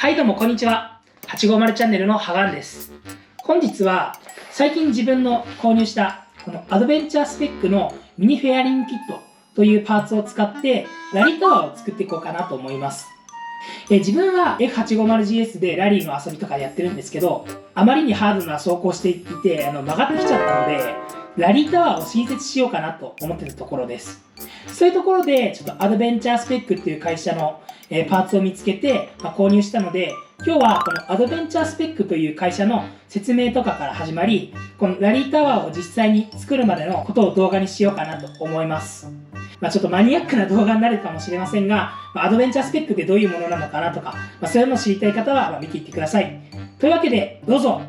はいどうもこんにちは。850チャンネルのハガンです。本日は最近自分の購入したこのアドベンチャースペックのミニフェアリングキットというパーツを使ってラリータワーを作っていこうかなと思います。自分は F850GS でラリーの遊びとかやってるんですけど、あまりにハードな走行していて曲がってきちゃったので、ラリータワーを新設しようかなと思っているところです。そういうところでちょっとアドベンチャースペックっていう会社のパーツを見つけて、購入したので、今日はこのアドベンチャースペックという会社の説明とかから始まり、このラリータワーを実際に作るまでのことを動画にしようかなと思います。ちょっとマニアックな動画になるかもしれませんが、アドベンチャースペックってどういうものなのかなとか、そういうのを知りたい方は見ていってください。というわけで、どうぞ。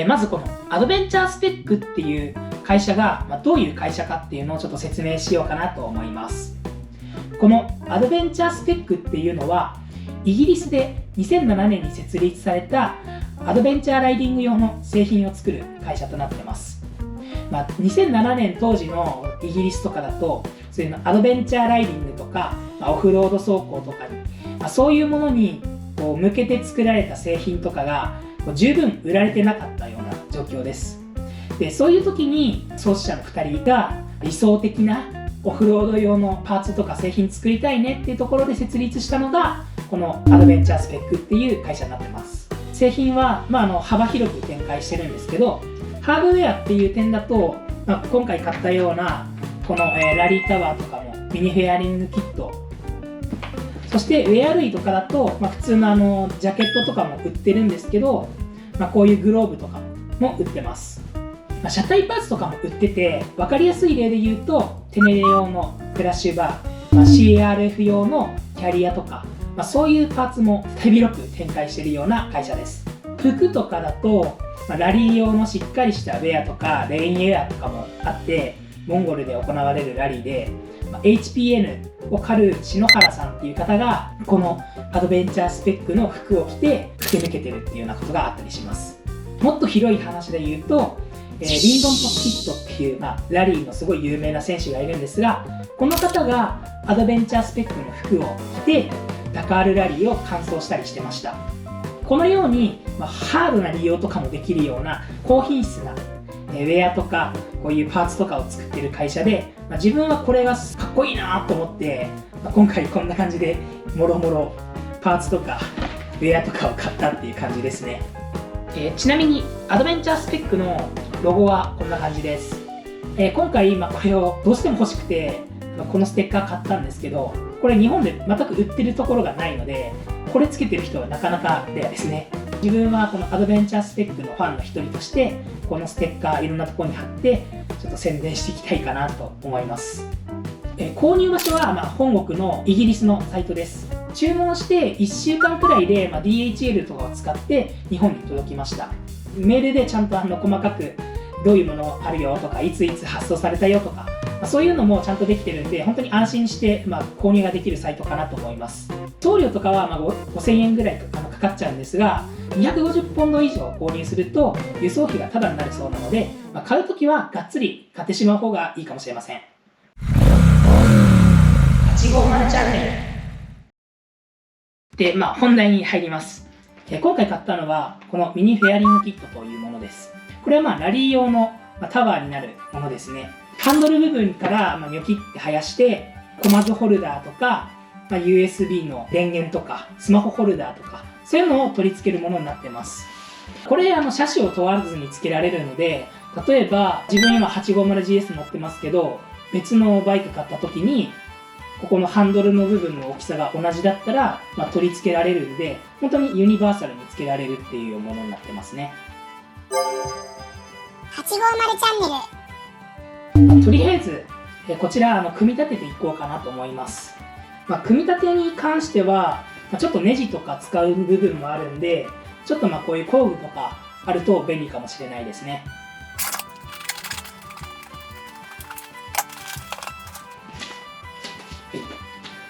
まずこのアドベンチャースペックっていう会社がどういう会社かっていうのをちょっと説明しようかなと思います。このアドベンチャースペックっていうのはイギリスで2007年に設立されたアドベンチャーライディング用の製品を作る会社となってます。2007年当時のイギリスとかだとそういうのアドベンチャーライディングとかオフロード走行とかにそういうものにこう向けて作られた製品とかが十分売られてなかったような状況です。で、そういう時に創始者の2人が理想的なオフロード用のパーツとか製品作りたいねっていうところで設立したのがこのアドベンチャースペックっていう会社になってます。製品は、幅広く展開してるんですけど、ハードウェアっていう点だと、今回買ったようなこの、ラリータワーとかもミニフェアリングキット、そしてウェア類とかだと、普通のジャケットとかも売ってるんですけど、こういうグローブとかも売ってます。車体パーツとかも売ってて、分かりやすい例で言うとテネレ用のクラッシュバー、CRF 用のキャリアとか、そういうパーツも手広く展開しているような会社です。服とかだと、ラリー用のしっかりしたウェアとかレインウェアとかもあって、モンゴルで行われるラリーで、HPN を狩る篠原さんっていう方がこのアドベンチャースペックの服を着て駆け抜けてるっていうようなことがあったりします。もっと広い話で言うと、リンドント・キットっていう、ラリーのすごい有名な選手がいるんですが、この方がアドベンチャースペックの服を着てダカールラリーを完走したりしてました。このように、ハードな利用とかもできるような高品質なウェアとかこういうパーツとかを作ってる会社で、自分はこれがかっこいいなと思って、今回こんな感じでもろもろパーツとかウェアとかを買ったっていう感じですね。ちなみにアドベンチャースペックのロゴはこんな感じです。今回これをどうしても欲しくてこのステッカー買ったんですけど、これ日本で全く売ってるところがないので、これつけてる人はなかなかレアですね。自分はこのアドベンチャースペックのファンの一人としてこのステッカーいろんなところに貼ってちょっと宣伝していきたいかなと思います。購入場所は本国のイギリスのサイトです。注文して1週間くらいでDHL とかを使って日本に届きました。メールでちゃんと細かくどういうものあるよとかいついつ発送されたよとか、そういうのもちゃんとできてるんで本当に安心して購入ができるサイトかなと思います。送料とかは5000円ぐらいかかっちゃうんですが、250ポンド以上購入すると輸送費がタダになるそうなので、買うときはがっつり買ってしまう方がいいかもしれません。850チャンネルで、本題に入ります。今回買ったのはこのミニフェアリングキットというものです。これはラリー用のタワーになるものですね。ハンドル部分からニョキって生やしてコマズホルダーとか、USB の電源とかスマホホルダーとかそういうのを取り付けるものになってます。これ車種を問わずに付けられるので、例えば自分今 850GS 乗ってますけど、別のバイク買った時にここのハンドルの部分の大きさが同じだったら、取り付けられるんで、本当にユニバーサルに付けられるっていうものになってますね。850チャンネル。とりあえずこちら組み立てていこうかなと思います。組み立てに関してはちょっとネジとか使う部分もあるんで、ちょっとこういう工具とかあると便利かもしれないですね。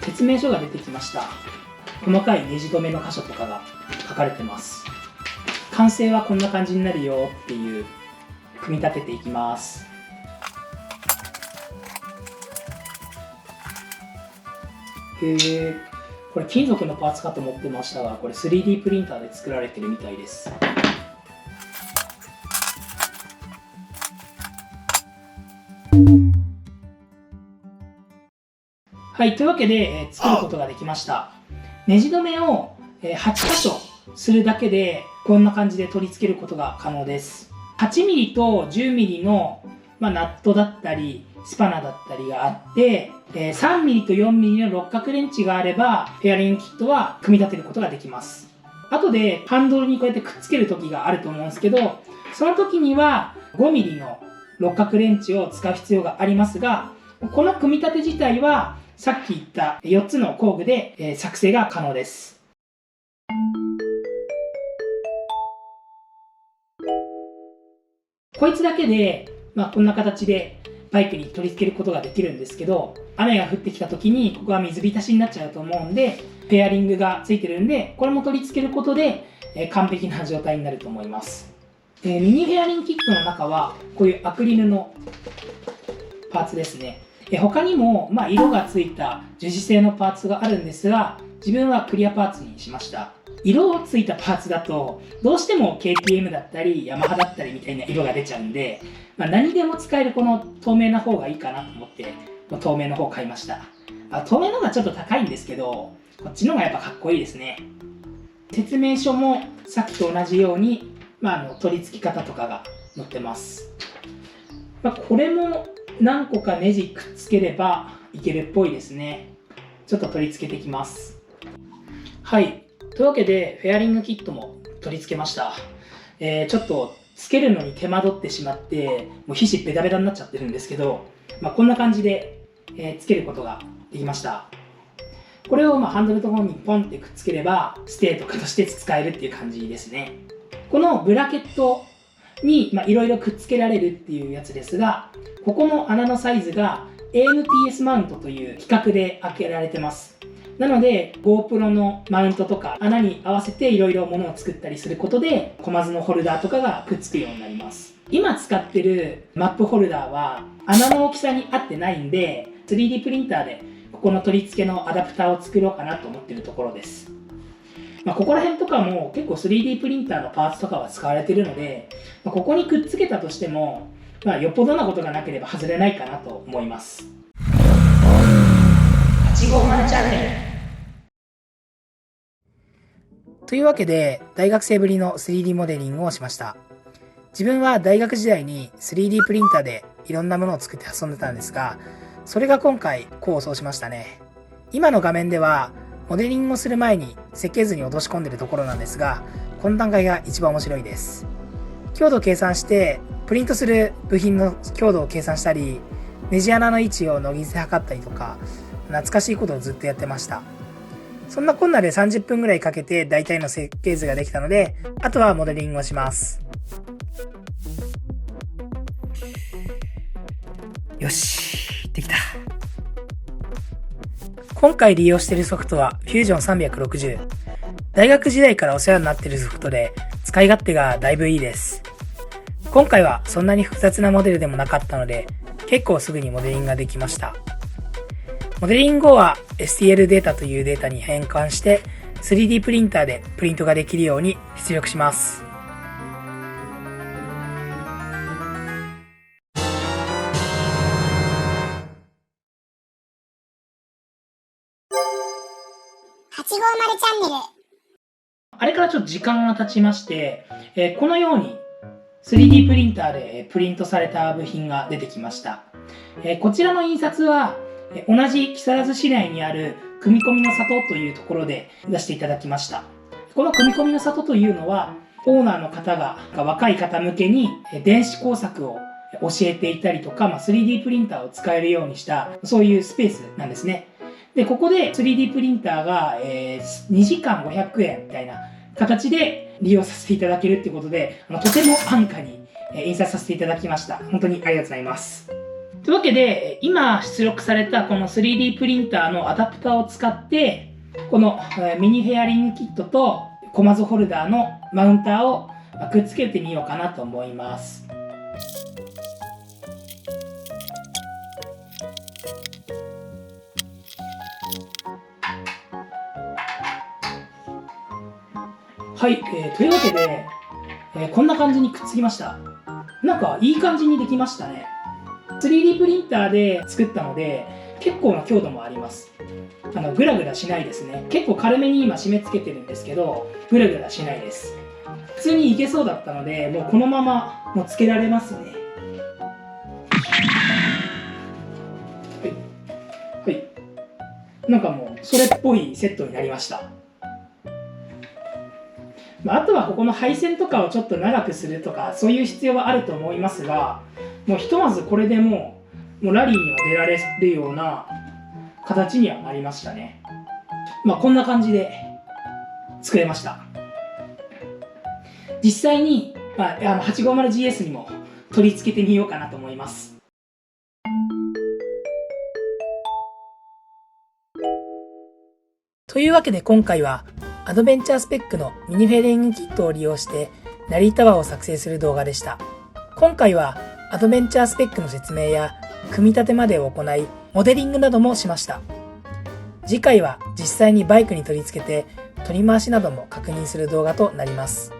説明書が出てきました。細かいネジ止めの箇所とかが書かれてます。完成はこんな感じになるよっていう組み立てていきます。これ金属のパーツかと思ってましたが、これ 3D プリンターで作られてるみたいです。はい、というわけで、作ることができました。ネジ止めを、8箇所するだけで、こんな感じで取り付けることが可能です。8ミリと10ミリの、ナットだったり、スパナだったりがあって、3ミリと4ミリの六角レンチがあれば、フェアリングキットは組み立てることができます。後でハンドルにこうやってくっつける時があると思うんですけど、その時には5ミリの六角レンチを使う必要がありますが、この組み立て自体はさっき言った4つの工具で作成が可能です。こいつだけで、こんな形でバイクに取り付けることができるんですけど、雨が降ってきた時にここが水浸しになっちゃうと思うんで、ペアリングがついてるんで、これも取り付けることで完璧な状態になると思います。ミニフェアリングキットの中はこういうアクリルのパーツですね。他にも、色がついた樹脂製のパーツがあるんですが、自分はクリアパーツにしました。色ついたパーツだと、どうしても KTM だったり、ヤマハだったりみたいな色が出ちゃうんで、何でも使えるこの透明な方がいいかなと思って、透明の方を買いました。透明の方がちょっと高いんですけど、こっちの方がやっぱかっこいいですね。説明書もさっきと同じように、取り付け方とかが載ってます。これも何個かネジくっつければいけるっぽいですね。ちょっと取り付けていきます。はい。というわけで、フェアリングキットも取り付けました。ちょっとつけるのに手間取ってしまって、もう皮脂ベタベタになっちゃってるんですけど、こんな感じで、つけることができました。これをハンドルのところにポンってくっつければ、ステーとかとして使えるっていう感じですね。このブラケットにいろいろくっつけられるっていうやつですが、ここの穴のサイズが AMPS マウントという規格で開けられてます。なので GoPro のマウントとか穴に合わせていろいろ物を作ったりすることで小マズのホルダーとかがくっつくようになります。今使ってるマップホルダーは穴の大きさに合ってないんで 3D プリンターでここの取り付けのアダプターを作ろうかなと思ってるところです。ここら辺とかも結構 3D プリンターのパーツとかは使われてるので、ここにくっつけたとしても、よっぽどなことがなければ外れないかなと思います。850チャンネルというわけで、大学生ぶりの 3D モデリングをしました。自分は大学時代に 3D プリンターでいろんなものを作って遊んでたんですが、それが今回功を奏しましたね。今の画面では、モデリングをする前に設計図に落とし込んでるところなんですが、この段階が一番面白いです。強度を計算して、プリントする部品の強度を計算したり、ネジ穴の位置をノギズで測ったりとか、懐かしいことをずっとやってました。そんなこんなで30分ぐらいかけて大体の設計図ができたので、あとはモデリングをします。よし、できた。今回利用しているソフトは Fusion 360。大学時代からお世話になっているソフトで使い勝手がだいぶいいです。今回はそんなに複雑なモデルでもなかったので結構すぐにモデリングができました。モデリング後は STL データというデータに変換して 3D プリンターでプリントができるように出力します。850チャンネル。あれからちょっと時間が経ちまして、このように 3D プリンターでプリントされた部品が出てきました。こちらの印刷は同じ木更津市内にある組み込みの里というところで出していただきました。この組み込みの里というのはオーナーの方が若い方向けに電子工作を教えていたりとか、3D プリンターを使えるようにしたそういうスペースなんですね。で、ここで 3D プリンターが2時間500円みたいな形で利用させていただけるっていうことで、とても安価に印刷させていただきました。本当にありがとうございます。というわけで、今出力されたこの 3D プリンターのアダプターを使って、このミニフェアリングキットとコマズホルダーのマウンターをくっつけてみようかなと思います。はい、というわけで、こんな感じにくっつきました。なんかいい感じにできましたね。3D プリンターで作ったので結構な強度もあります。グラグラしないですね。結構軽めに今締め付けてるんですけど、グラグラしないです。普通にいけそうだったので、もうこのままもうつけられますね。はい、なんかもうそれっぽいセットになりました。あとはここの配線とかをちょっと長くするとかそういう必要はあると思いますが、もうひとまずこれでもうラリーには出られるような形にはなりましたね。こんな感じで作れました。実際に、850GS にも取り付けてみようかなと思います。というわけで今回はアドベンチャースペックのミニフェーディングキットを利用してラリータワーを作成する動画でした。今回はアドベンチャースペックの説明や組み立てまでを行い、モデリングなどもしました。次回は実際にバイクに取り付けて取り回しなども確認する動画となります。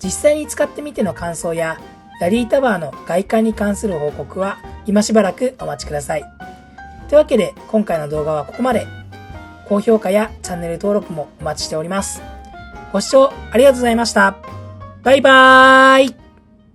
実際に使ってみての感想やラリータワーの外観に関する報告は今しばらくお待ちください。というわけで今回の動画はここまで。高評価やチャンネル登録もお待ちしております。ご視聴ありがとうございました。バイバーイ。